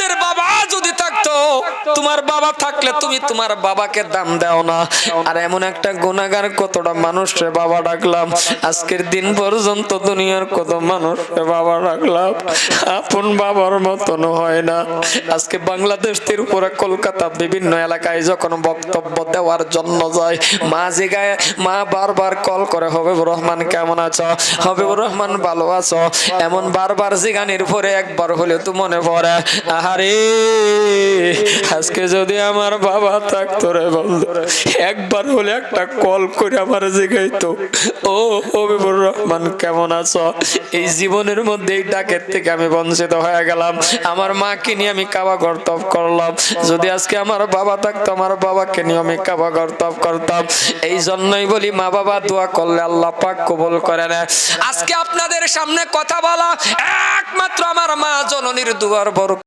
তোমাদের বাবা যদি থাকতো, তোমার বাবা থাকলে তুমি তোমার বাবাকে দাম দাও না। আর এমন একটা গুনাহগার কতটা মানুষরে বাবা ডাকলাম, আজকের দিন পর্যন্ত দুনিয়ার কত মানুষরে বাবা ডাকলাম, আপন বাবার মতন হয় না। আজকে বাংলাদেশের উপরে কলকাতা বিভিন্ন এলাকায় যখন বক্তব্য দেওয়ার জন্য যায়, মা জিগায়, মা বারবার কল করে, হবিবুর রহমান কেমন আছো, হবিবুর রহমান ভালো আছো, এমন বারবার জিগানির পরে একবার হলে তো মনে পড়ে, আহারে আজকে যদি আমার বাবা থাকতো রে বন্ধু, একবার হলে একটা কল করে আমার জিগাইতো, ও হবিবুর রহমান কেমন আছো। এই জীবনের মধ্যে এই ডাকের থেকে আমি বঞ্চিত হয়ে গেলাম। আমার মাকে নিয়ে আমি কাবা গর্তব করলাম, যদি আজকে আমার বাবা থাকতো, আমার বাবাকে নিয়ে আমি কাবা গর্তব করতাম। এই জন্যই বলি, মা বাবা দোয়া করলে আল্লাহ পাক কবুল করে না। আজকে আপনাদের সামনে কথা বলা একমাত্র আমার মা জননীর দুয়ার বড়